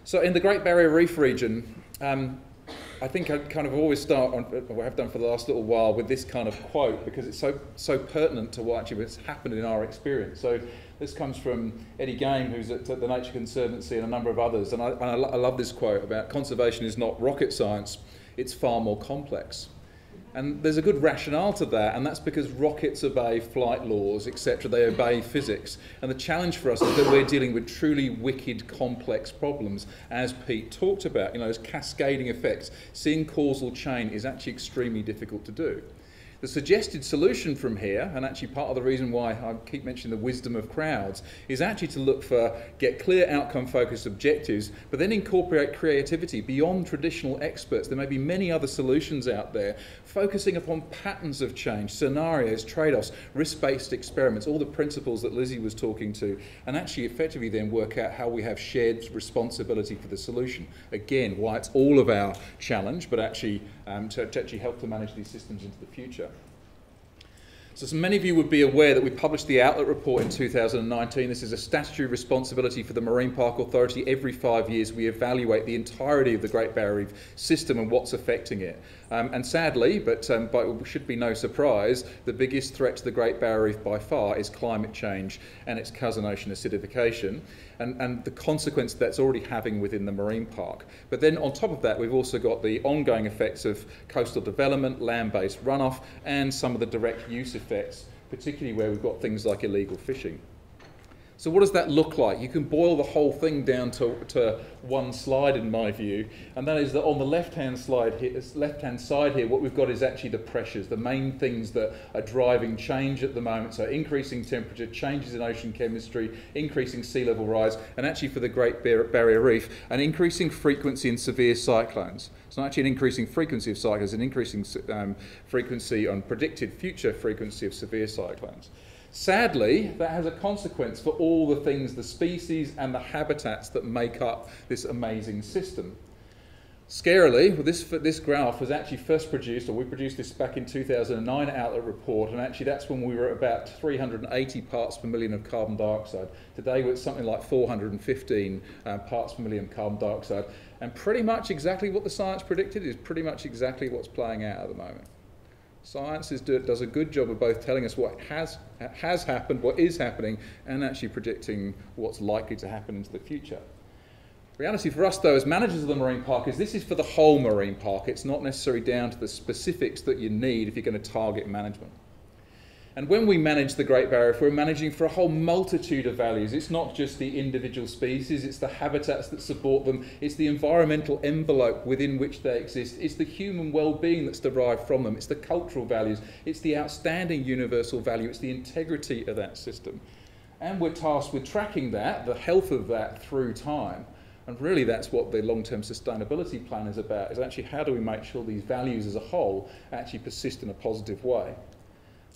So in the Great Barrier Reef region, I think I kind of always start on, or have done for the last little while, with this kind of quote, because it's so pertinent to what actually has happened in our experience. So this comes from Eddie Game, who's at the Nature Conservancy, and a number of others. And I love this quote about conservation is not rocket science, it's far more complex. And there's a good rationale to that, and that's because rockets obey flight laws, etc. They obey physics. And the challenge for us is that we're dealing with truly wicked, complex problems, as Pete talked about. You know, those cascading effects. Seeing causal chain is actually extremely difficult to do. The suggested solution from here, and actually part of the reason why I keep mentioning the wisdom of crowds, is actually to get clear outcome-focused objectives, but then incorporate creativity beyond traditional experts. There may be many other solutions out there, focusing upon patterns of change, scenarios, trade-offs, risk-based experiments, all the principles that Lizzie was talking to, and actually effectively then work out how we have shared responsibility for the solution. Again, why it's all of our challenge, but actually to actually help to manage these systems into the future. So many of you would be aware that we published the Outlet Report in 2019. This is a statutory responsibility for the Marine Park Authority. Every 5 years we evaluate the entirety of the Great Barrier Reef system and what's affecting it. And sadly, but it should be no surprise, the biggest threat to the Great Barrier Reef by far is climate change and its cousin ocean acidification, and the consequence that's already having within the marine park. But then on top of that, we've also got the ongoing effects of coastal development, land-based runoff, and some of the direct use effects, particularly where we've got things like illegal fishing. So what does that look like? You can boil the whole thing down to one slide, in my view, and that is that on the left-hand side here, what we've got is actually the pressures, the main things that are driving change at the moment. So increasing temperature, changes in ocean chemistry, increasing sea level rise, and actually for the Great Barrier Reef, an increasing frequency in severe cyclones. It's not actually an increasing frequency of cyclones, an increasing frequency on predicted future frequency of severe cyclones. Sadly, that has a consequence for all the things, the species and the habitats that make up this amazing system. Scarily, this graph was actually first produced, or we produced this back in 2009 Outlet Report, and actually that's when we were at about 380 parts per million of carbon dioxide. Today we're at something like 415 parts per million carbon dioxide, and pretty much exactly what the science predicted is pretty much exactly what's playing out at the moment. Science does a good job of both telling us what has happened, what is happening, and actually predicting what's likely to happen into the future. Reality for us, though, as managers of the marine park, is this is for the whole marine park. It's not necessarily down to the specifics that you need if you're going to target management. And when we manage the Great Barrier Reef, we're managing for a whole multitude of values. It's not just the individual species, it's the habitats that support them, it's the environmental envelope within which they exist, it's the human well-being that's derived from them, it's the cultural values, it's the outstanding universal value, it's the integrity of that system. And we're tasked with tracking that, the health of that, through time. And really that's what the long-term sustainability plan is about, is actually how do we make sure these values as a whole actually persist in a positive way.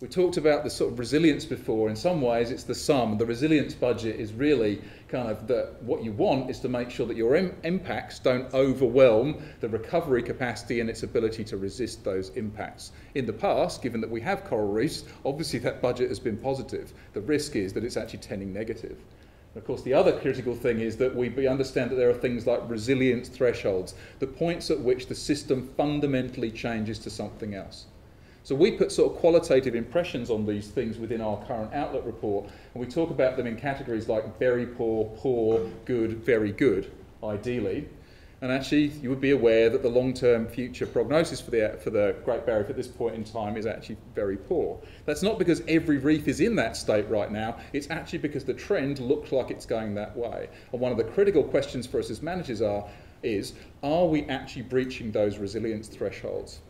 We talked about the sort of resilience before. In some ways, it's the sum. The resilience budget is really kind of what you want is to make sure that your impacts don't overwhelm the recovery capacity and its ability to resist those impacts. In the past, given that we have coral reefs, obviously that budget has been positive. The risk is that it's actually tending negative. Of course, the other critical thing is that we understand that there are things like resilience thresholds, the points at which the system fundamentally changes to something else. So we put sort of qualitative impressions on these things within our current Outlet Report, and we talk about them in categories like very poor, poor, good, very good, ideally. And actually, you would be aware that the long-term future prognosis for the Great Barrier Reef at this point in time is actually very poor. That's not because every reef is in that state right now, it's actually because the trend looks like it's going that way. And one of the critical questions for us as managers is, are we actually breaching those resilience thresholds?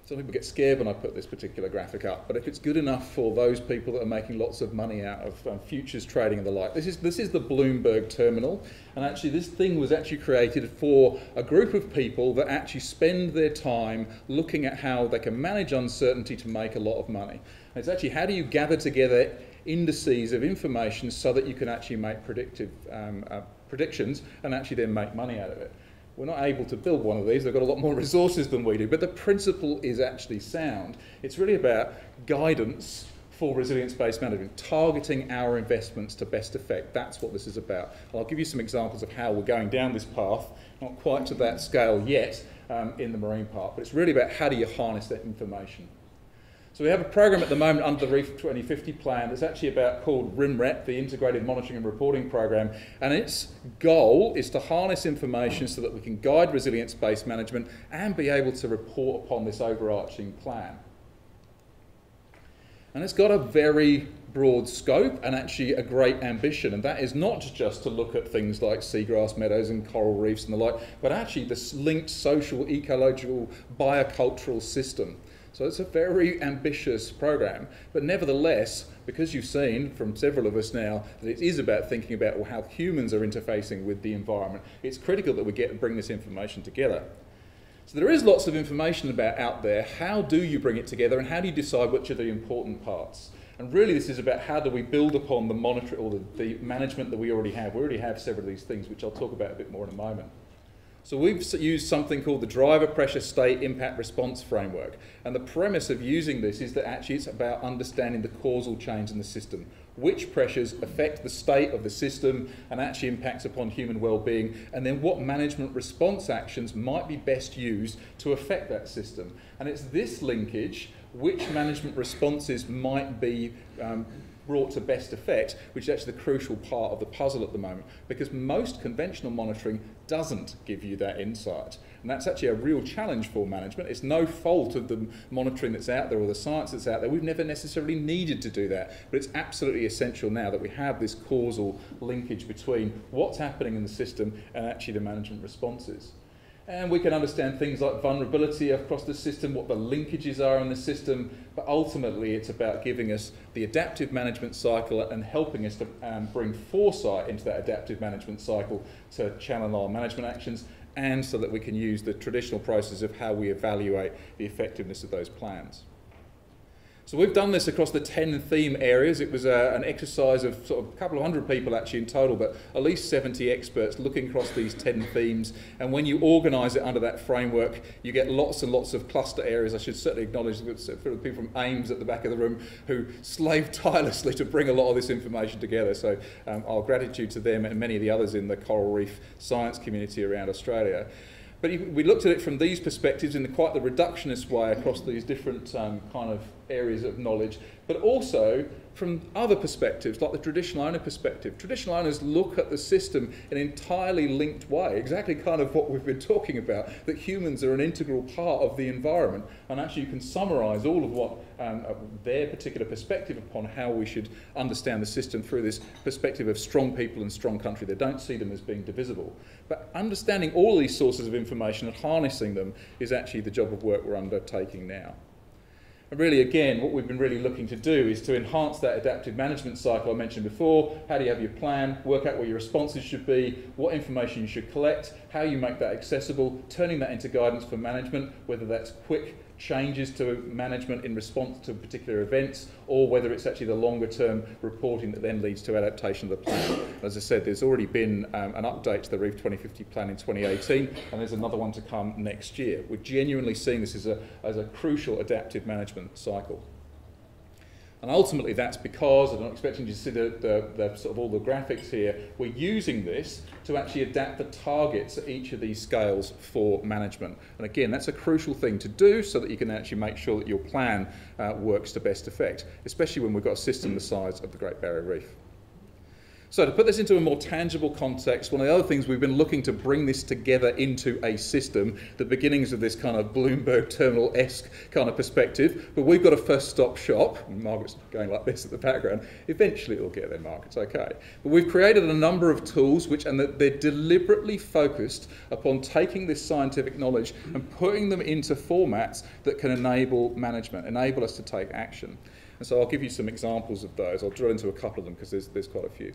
Some people get scared when I put this particular graphic up, but if it's good enough for those people that are making lots of money out of futures trading and the like, this is the Bloomberg Terminal, and actually this thing was actually created for a group of people that actually spend their time looking at how they can manage uncertainty to make a lot of money. And it's actually how do you gather together indices of information so that you can actually make predictions and actually then make money out of it. We're not able to build one of these, they've got a lot more resources than we do, but the principle is actually sound. It's really about guidance for resilience-based management, targeting our investments to best effect. That's what this is about. And I'll give you some examples of how we're going down this path, not quite to that scale yet in the marine part, but it's really about how do you harness that information. So we have a program at the moment under the Reef 2050 plan that's actually called RIMREP, the Integrated Monitoring and Reporting Program, and its goal is to harness information so that we can guide resilience-based management and be able to report upon this overarching plan. And it's got a very broad scope and actually a great ambition, and that is not just to look at things like seagrass meadows and coral reefs and the like, but actually this linked social, ecological, biocultural system. So it's a very ambitious program, but nevertheless, because you've seen from several of us now that it is about thinking about how humans are interfacing with the environment, it's critical that we bring this information together. So there is lots of information out there. How do you bring it together, and how do you decide which are the important parts? And really this is about how do we build upon the monitoring or the management that we already have. We already have several of these things, which I'll talk about a bit more in a moment. So we've used something called the Driver Pressure State Impact Response Framework. And the premise of using this is that actually it's about understanding the causal change in the system. Which pressures affect the state of the system and actually impacts upon human well-being, and then what management response actions might be best used to affect that system. And it's this linkage, which management responses might be brought to best effect, which is actually the crucial part of the puzzle at the moment, because most conventional monitoring doesn't give you that insight. And that's actually a real challenge for management. It's no fault of the monitoring that's out there or the science that's out there. We've never necessarily needed to do that, but it's absolutely essential now that we have this causal linkage between what's happening in the system and actually the management responses. And we can understand things like vulnerability across the system, what the linkages are in the system, but ultimately it's about giving us the adaptive management cycle and helping us to bring foresight into that adaptive management cycle to channel our management actions, and so that we can use the traditional process of how we evaluate the effectiveness of those plans. So we've done this across the 10 theme areas. It was an exercise of sort of a couple of hundred people actually in total, but at least 70 experts looking across these 10 themes. And when you organise it under that framework, you get lots and lots of cluster areas. I should certainly acknowledge the people from AIMS at the back of the room who slaved tirelessly to bring a lot of this information together. So our gratitude to them and many of the others in the coral reef science community around Australia. But we looked at it from these perspectives in quite the reductionist way across these different kind of areas of knowledge, but also from other perspectives, like the traditional owner perspective. Traditional owners look at the system in an entirely linked way, exactly kind of what we've been talking about, that humans are an integral part of the environment, and actually you can summarise all of what their particular perspective upon how we should understand the system through this perspective of strong people and strong country. They don't see them as being divisible. But understanding all these sources of information and harnessing them is actually the job of work we're undertaking now. And really, again, what we've been really looking to do is to enhance that adaptive management cycle I mentioned before. How do you have your plan, work out what your responses should be, what information you should collect, how you make that accessible, turning that into guidance for management, whether that's quick changes to management in response to particular events, or whether it's actually the longer term reporting that then leads to adaptation of the plan. As I said, there's already been an update to the Reef 2050 plan in 2018, and there's another one to come next year. We're genuinely seeing this as a crucial adaptive management cycle. And ultimately that's because, I'm not expecting you to see the sort of all the graphics here, we're using this to actually adapt the targets at each of these scales for management. And again, that's a crucial thing to do so that you can actually make sure that your plan works to best effect, especially when we've got a system the size of the Great Barrier Reef. So to put this into a more tangible context, one of the other things we've been looking to bring this together into a system, the beginnings of this kind of Bloomberg Terminal-esque kind of perspective, but we've got a first stop shop. Margaret's going like this at the background. Eventually it'll get there, Mark, it's okay. But we've created a number of tools and they're deliberately focused upon taking this scientific knowledge and putting them into formats that can enable management, enable us to take action. And so I'll give you some examples of those. I'll drill into a couple of them because there's quite a few.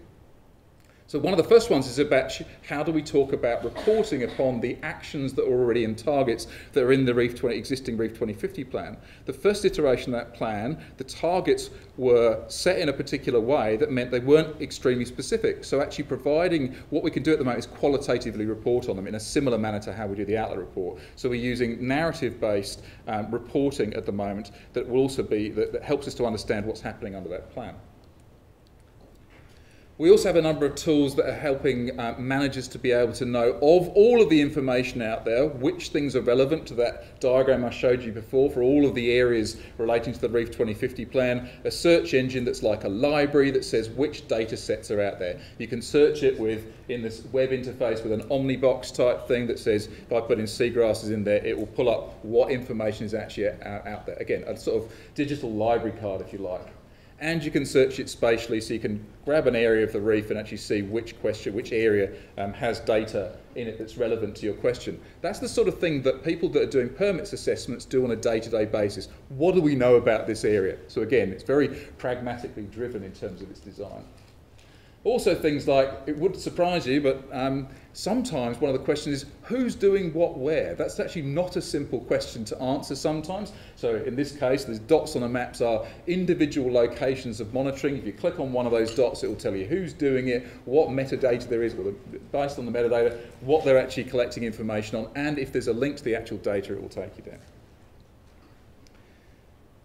So one of the first ones is about how do we talk about reporting upon the actions that are already in targets that are in the existing Reef 2050 plan. The first iteration of that plan, the targets were set in a particular way that meant they weren't extremely specific. So actually providing what we can do at the moment is qualitatively report on them in a similar manner to how we do the outlet report. So we're using narrative-based reporting at the moment that will also be, that helps us to understand what's happening under that plan. We also have a number of tools that are helping managers to be able to know of all of the information out there, which things are relevant to that diagram I showed you before for all of the areas relating to the Reef 2050 plan, a search engine that's like a library that says which data sets are out there. You can search it in this web interface with an omnibox type thing that says if I put in seagrasses in there, it will pull up what information is actually out there. Again, a sort of digital library card if you like. And you can search it spatially, so you can grab an area of the reef and actually see which area has data in it that's relevant to your question. That's the sort of thing that people that are doing permits assessments do on a day-to-day basis. What do we know about this area? So again, it's very pragmatically driven in terms of its design. Also things like, it would surprise you, but sometimes one of the questions is, who's doing what where? That's actually not a simple question to answer sometimes. So in this case, the dots on the maps are individual locations of monitoring. If you click on one of those dots, it will tell you who's doing it, what metadata there is, based on the metadata, what they're actually collecting information on, and if there's a link to the actual data, it will take you there.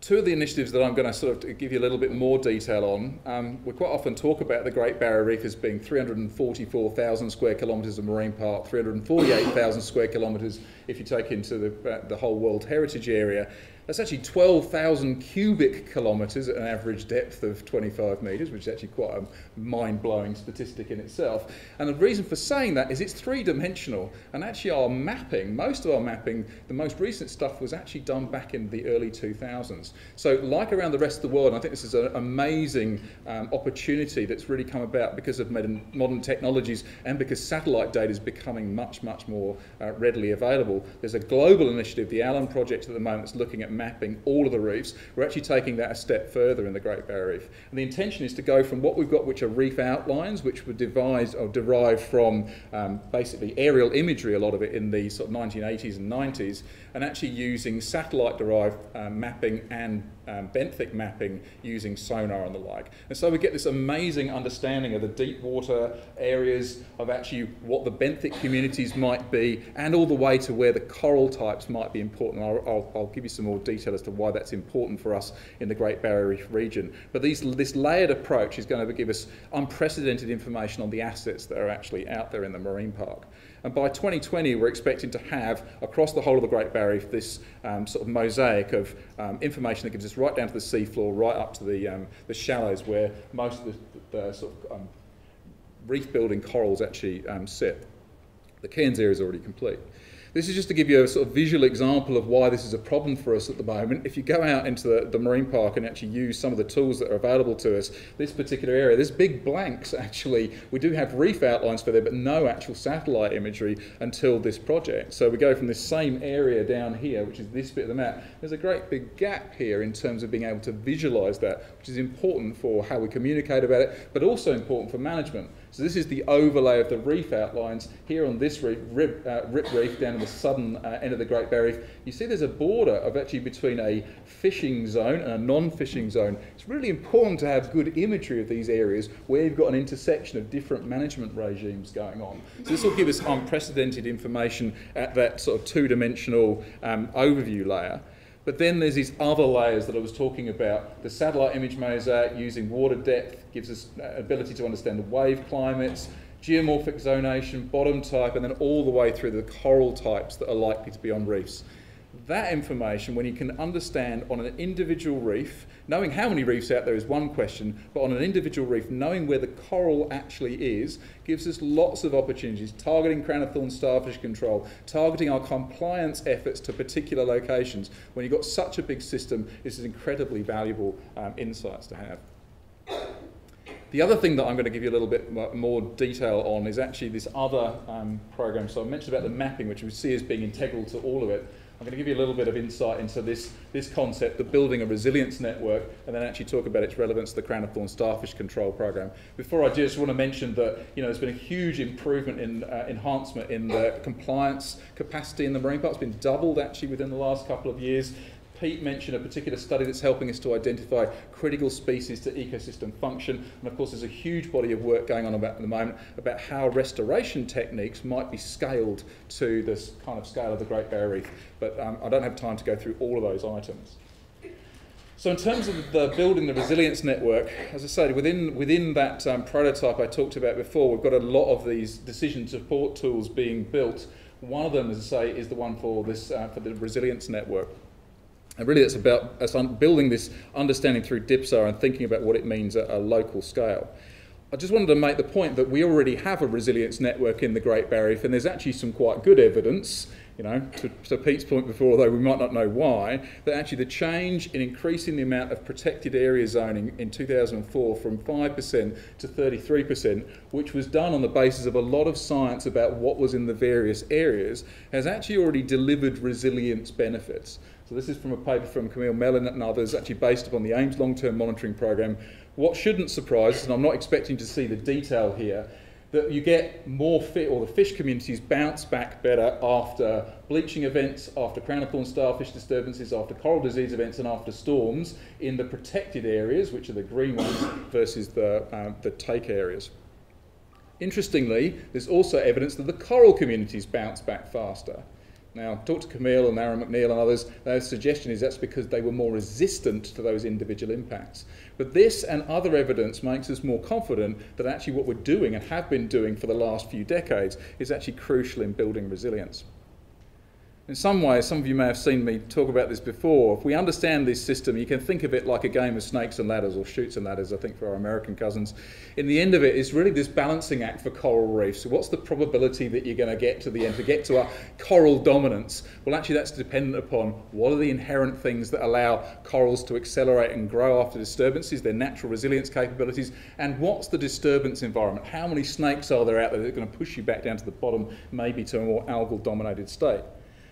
Two of the initiatives that I'm going to sort of give you a little bit more detail on, we quite often talk about the Great Barrier Reef as being 344,000 square kilometres of marine park, 348,000 square kilometres if you take into the whole World Heritage Area. That's actually 12,000 cubic kilometres at an average depth of 25 metres, which is actually quite a mind-blowing statistic in itself. And the reason for saying that is it's three-dimensional. And actually our mapping, most of our mapping, the most recent stuff was actually done back in the early 2000s. So like around the rest of the world, and I think this is an amazing opportunity that's really come about because of modern technologies and because satellite data is becoming much, much more readily available. There's a global initiative, the Allen Project at the moment, that's looking at mapping all of the reefs. We're actually taking that a step further in the Great Barrier Reef. And the intention is to go from what we've got, which are reef outlines, which were devised or derived from basically aerial imagery, a lot of it in the sort of 1980s and 90s, and actually using satellite-derived mapping and benthic mapping using sonar and the like. And so we get this amazing understanding of the deep water areas, of actually what the benthic communities might be, and all the way to where the coral types might be important. I'll give you some more detail as to why that's important for us in the Great Barrier Reef region. But this layered approach is going to give us unprecedented information on the assets that are actually out there in the marine park. And by 2020, we're expecting to have, across the whole of the Great Barrier Reef, this sort of mosaic of information that gives us right down to the seafloor, right up to the shallows, where most of the sort of reef-building corals actually sit. The Cairns area is already complete. This is just to give you a sort of visual example of why this is a problem for us at the moment. If you go out into the marine park and actually use some of the tools that are available to us, this particular area, there's big blanks actually. We do have reef outlines for there, but no actual satellite imagery until this project. So we go from this same area down here, which is this bit of the map. There's a great big gap here in terms of being able to visualise that, which is important for how we communicate about it, but also important for management. So this is the overlay of the reef outlines here on this reef, Rip Reef down in the southern end of the Great Barrier Reef. You see there's a border of actually between a fishing zone and a non-fishing zone. It's really important to have good imagery of these areas where you've got an intersection of different management regimes going on. So this will give us unprecedented information at that sort of two-dimensional overview layer. But then there's these other layers that I was talking about. The satellite image mosaic using water depth gives us ability to understand the wave climates, geomorphic zonation, bottom type, and then all the way through the coral types that are likely to be on reefs. That information, when you can understand on an individual reef, knowing how many reefs out there is one question, but on an individual reef, knowing where the coral actually is, gives us lots of opportunities, targeting crown of thorns starfish control, targeting our compliance efforts to particular locations. When you've got such a big system, this is incredibly valuable insights to have. The other thing that I'm going to give you a little bit more detail on is actually this other program. So I mentioned about the mapping, which we see as being integral to all of it. I'm going to give you a little bit of insight into this concept of building a resilience network, and then actually talk about its relevance to the crown of thorns starfish control program. Before I just want to mention that there's been a huge improvement in enhancement in the compliance capacity in the marine park. It's been doubled actually within the last couple of years. Pete mentioned a particular study that's helping us to identify critical species to ecosystem function, and of course there's a huge body of work going on at the moment about how restoration techniques might be scaled to this kind of scale of the Great Barrier Reef, but I don't have time to go through all of those items. So in terms of building the resilience network, as I said, within that prototype I talked about before, we've got a lot of these decision support tools being built. One of them, as I say, is the one for the resilience network. And really it's about us building this understanding through DIPSAR and thinking about what it means at a local scale. I just wanted to make the point that we already have a resilience network in the Great Barrier Reef, and there's actually some quite good evidence, to Pete's point before, although we might not know why, that actually the change in increasing the amount of protected area zoning in 2004 from 5% to 33%, which was done on the basis of a lot of science about what was in the various areas, has actually already delivered resilience benefits. So this is from a paper from Camille Mellon and others, actually based upon the AIMS long-term monitoring program. What shouldn't surprise us, and I'm not expecting to see the detail here, that you get more the fish communities bounce back better after bleaching events, after crown of thorns starfish disturbances, after coral disease events, and after storms in the protected areas, which are the green ones, versus the take areas. Interestingly, there's also evidence that the coral communities bounce back faster. Now, talk to Camille and Aaron McNeil and others, their suggestion is that's because they were more resistant to those individual impacts. But this and other evidence makes us more confident that actually what we're doing and have been doing for the last few decades is actually crucial in building resilience. In some ways, some of you may have seen me talk about this before. If we understand this system, you can think of it like a game of snakes and ladders, or chutes and ladders, I think, for our American cousins. In the end of it, it's really this balancing act for coral reefs. So what's the probability that you're going to get to the end, to get to a coral dominance? Well, actually, that's dependent upon what are the inherent things that allow corals to accelerate and grow after disturbances, their natural resilience capabilities, and what's the disturbance environment? How many snakes are there out there that are going to push you back down to the bottom, maybe to a more algal-dominated state?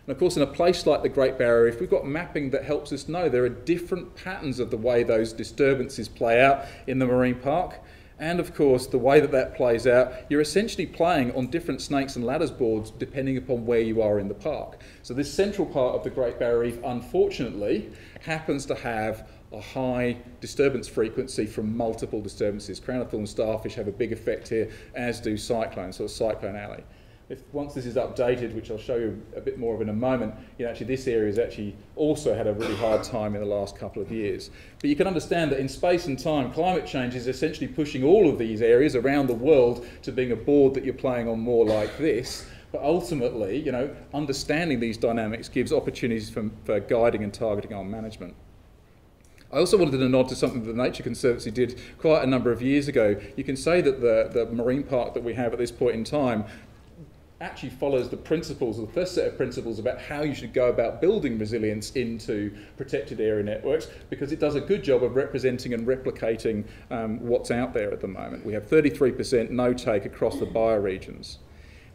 And of course, in a place like the Great Barrier Reef, we've got mapping that helps us know there are different patterns of the way those disturbances play out in the marine park. And of course, the way that that plays out, you're essentially playing on different snakes and ladders boards depending upon where you are in the park. So this central part of the Great Barrier Reef, unfortunately, happens to have a high disturbance frequency from multiple disturbances. Crown of thorns starfish have a big effect here, as do cyclones, so a cyclone alley. Once this is updated, which I'll show you a bit more of in a moment, actually this area has actually also had a really hard time in the last couple of years. But you can understand that in space and time, climate change is essentially pushing all of these areas around the world to being a board that you're playing on more like this. But ultimately, understanding these dynamics gives opportunities for guiding and targeting our management. I also wanted to nod to something that the Nature Conservancy did quite a number of years ago. You can say that the marine park that we have at this point in time actually follows the principles, or the first set of principles about how you should go about building resilience into protected area networks, because it does a good job of representing and replicating what's out there at the moment. We have 33% no take across the bioregions.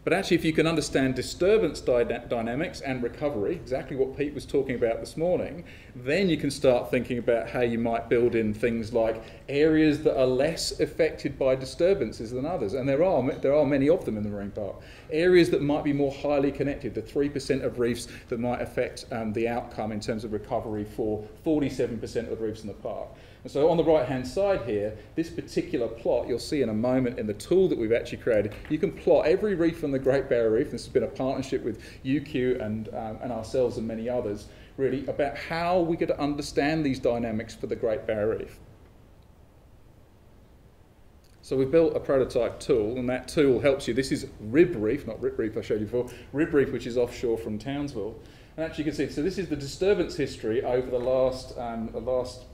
But actually, if you can understand disturbance dynamics and recovery, exactly what Pete was talking about this morning, then you can start thinking about how you might build in things like areas that are less affected by disturbances than others. And there are many of them in the marine park. Areas that might be more highly connected, the 3% of reefs that might affect the outcome in terms of recovery for 47% of reefs in the park. And so on the right-hand side here, this particular plot, you'll see in a moment in the tool that we've actually created, you can plot every reef on the Great Barrier Reef. This has been a partnership with UQ and ourselves and many others, really, about how we get to understand these dynamics for the Great Barrier Reef. So we've built a prototype tool, and that tool helps you. This is Rib Reef, not Rip Reef I showed you before, Rib Reef, which is offshore from Townsville. And actually you can see, so this is the disturbance history over the last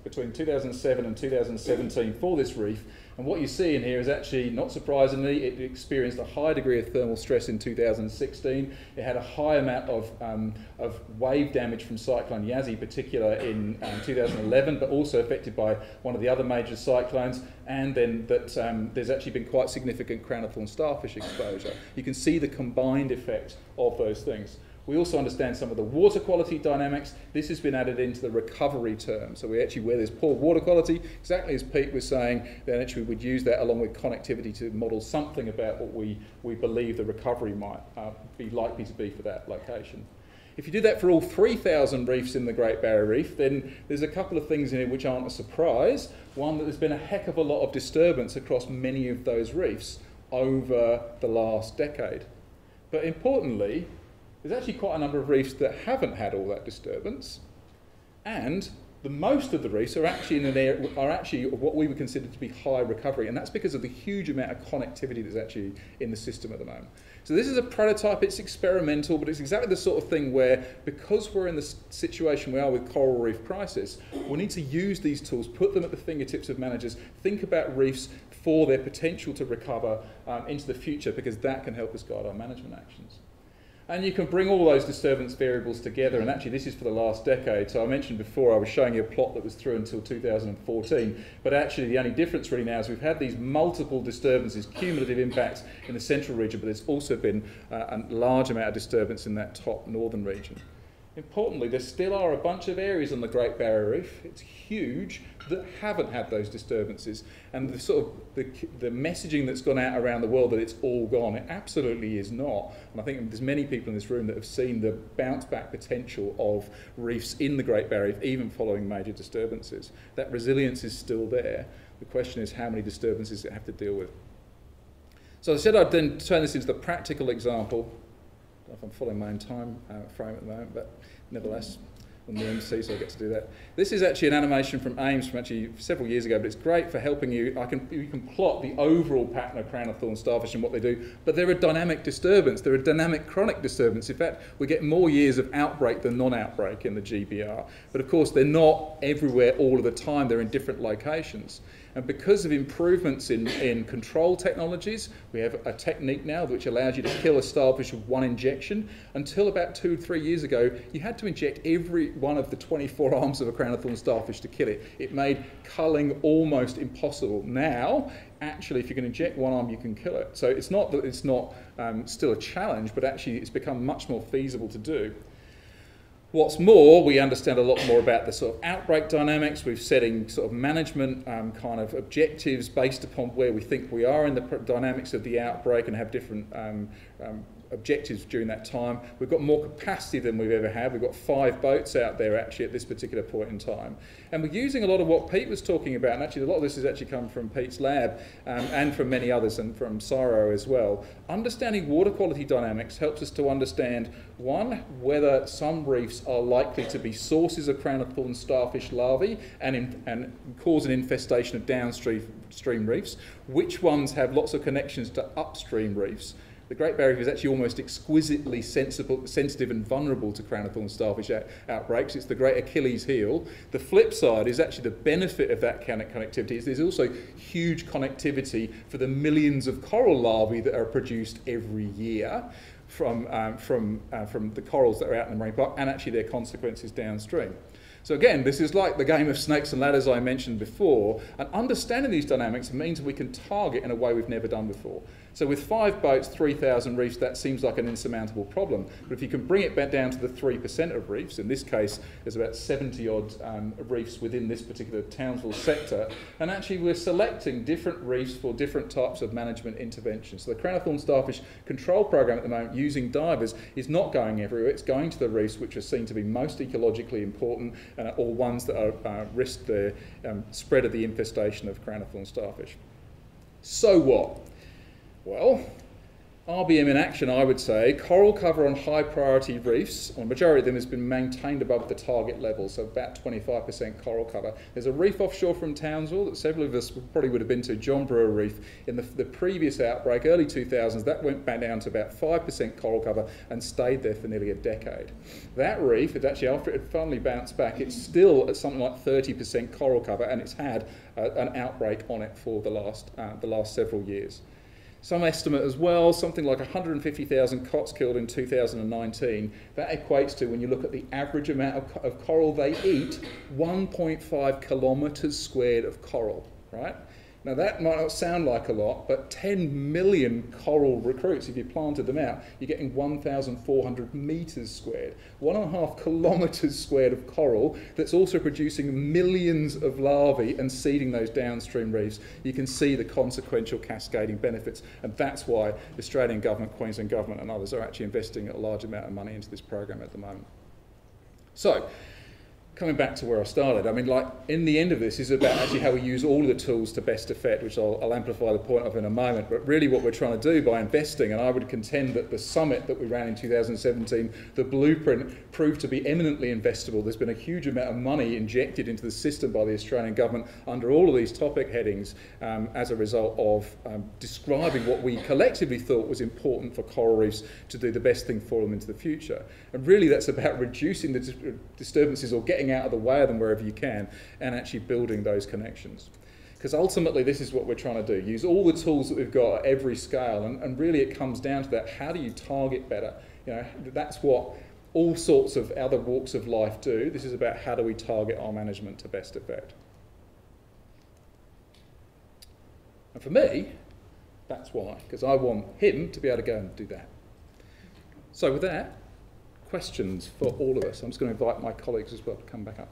between 2007 and 2017 for this reef. And what you see in here is actually, not surprisingly, it experienced a high degree of thermal stress in 2016. It had a high amount of wave damage from Cyclone Yazzie, particular in 2011, but also affected by one of the other major cyclones. And then that there's actually been quite significant crown of thorns starfish exposure. You can see the combined effect of those things. We also understand some of the water quality dynamics. This has been added into the recovery term. So we actually, where there's poor water quality, exactly as Pete was saying, then actually we would use that along with connectivity to model something about what we believe the recovery might be likely to be for that location. If you do that for all 3,000 reefs in the Great Barrier Reef, then there's a couple of things in it which aren't a surprise. One, that there's been a heck of a lot of disturbance across many of those reefs over the last decade. But importantly, there's actually quite a number of reefs that haven't had all that disturbance, and most of the reefs are actually in an area, are actually what we would consider to be high recovery, and that's because of the huge amount of connectivity that's actually in the system at the moment. So this is a prototype, it's experimental, but it's exactly the sort of thing where, because we're in the situation we are with coral reef crisis, we need to use these tools, put them at the fingertips of managers, think about reefs for their potential to recover into the future, because that can help us guide our management actions. And you can bring all those disturbance variables together, and actually this is for the last decade. So I mentioned before I was showing you a plot that was through until 2014, but actually the only difference really now is we've had these multiple disturbances, cumulative impacts in the central region, but there's also been a large amount of disturbance in that top northern region. Importantly, there still are a bunch of areas on the Great Barrier Reef, it's huge, that haven't had those disturbances. And the sort of the messaging that's gone out around the world that it's all gone, it absolutely is not. And I think there's many people in this room that have seen the bounce back potential of reefs in the Great Barrier Reef, even following major disturbances. That resilience is still there. The question is how many disturbances it have to deal with. So I said I'd then turn this into the practical example. I don't know if I'm following my own time frame at the moment, but nevertheless, I'm the MC, so I get to do that. This is actually an animation from Ames from actually several years ago, but it's great for helping you. You can plot the overall pattern of crown of thorn starfish and what they do, but they're a dynamic disturbance. They're a dynamic chronic disturbance. In fact, we get more years of outbreak than non-outbreak in the GBR. But of course, they're not everywhere all of the time. They're in different locations. And because of improvements in control technologies, we have a technique now which allows you to kill a starfish with one injection. Until about 2 or 3 years ago, you had to inject every one of the 24 arms of a crown of thorn starfish to kill it. It made culling almost impossible. Now, actually, if you can inject one arm, you can kill it. So it's not that it's not still a challenge, but actually it's become much more feasible to do. What's more, we understand a lot more about the sort of outbreak dynamics. We're setting sort of management kind of objectives based upon where we think we are in the dynamics of the outbreak and have different objectives during that time. We've got more capacity than we've ever had. We've got 5 boats out there actually at this particular point in time. And we're using a lot of what Pete was talking about, and actually a lot of this has actually come from Pete's lab and from many others and from CSIRO as well. Understanding water quality dynamics helps us to understand, one, whether some reefs are likely to be sources of crown of thorn starfish larvae and cause an infestation of downstream reefs, which ones have lots of connections to upstream reefs. The Great Barrier Reef is actually almost exquisitely sensitive and vulnerable to crown of thorn starfish outbreaks. It's the great Achilles heel. The flip side is actually the benefit of that kind of connectivity is there's also huge connectivity for the millions of coral larvae that are produced every year from the corals that are out in the marine park, and actually their consequences downstream. So again, this is like the game of snakes and ladders I mentioned before, and understanding these dynamics means we can target in a way we've never done before. So with 5 boats, 3,000 reefs, that seems like an insurmountable problem. But if you can bring it back down to the 3% of reefs, in this case, there's about 70-odd reefs within this particular Townsville sector, and actually we're selecting different reefs for different types of management interventions. So the crown of thorn starfish control program at the moment, using divers, is not going everywhere. It's going to the reefs which are seen to be most ecologically important or ones that are risk the spread of the infestation of crown of thorn starfish. So what? Well, RBM in action, I would say. Coral cover on high priority reefs, or a majority of them, has been maintained above the target level, so about 25% coral cover. There's a reef offshore from Townsville that several of us probably would have been to, John Brewer Reef. In the previous outbreak, early 2000s, that went back down to about 5% coral cover and stayed there for nearly a decade. That reef, it actually, after it had finally bounced back, it's still at something like 30% coral cover, and it's had an outbreak on it for the last several years. Some estimate as well, something like 150,000 cots killed in 2019. That equates to, when you look at the average amount of coral they eat, 1.5 kilometres squared of coral, right? Now that might not sound like a lot, but 10 million coral recruits, if you planted them out, you're getting 1,400 metres squared, 1.5 kilometres squared of coral that's also producing millions of larvae and seeding those downstream reefs. You can see the consequential cascading benefits, and that's why the Australian government, Queensland government and others are actually investing a large amount of money into this program at the moment. So, coming back to where I started, I mean, like, in the end of this is about actually how we use all of the tools to best effect, which I'll amplify the point of in a moment, but really what we're trying to do by investing, and I would contend that the summit that we ran in 2017, the blueprint, proved to be eminently investable. There's been a huge amount of money injected into the system by the Australian government under all of these topic headings as a result of describing what we collectively thought was important for coral reefs to do the best thing for them into the future. And really that's about reducing the disturbances or getting out of the way of them wherever you can and actually building those connections. Because ultimately this is what we're trying to do, use all the tools that we've got at every scale, and really it comes down to that, how do you target better? You know, that's what all sorts of other walks of life do. This is about how do we target our management to best effect. And for me, that's why, because I want him to be able to go and do that. So with that, questions for all of us. I'm just going to invite my colleagues as well to come back up.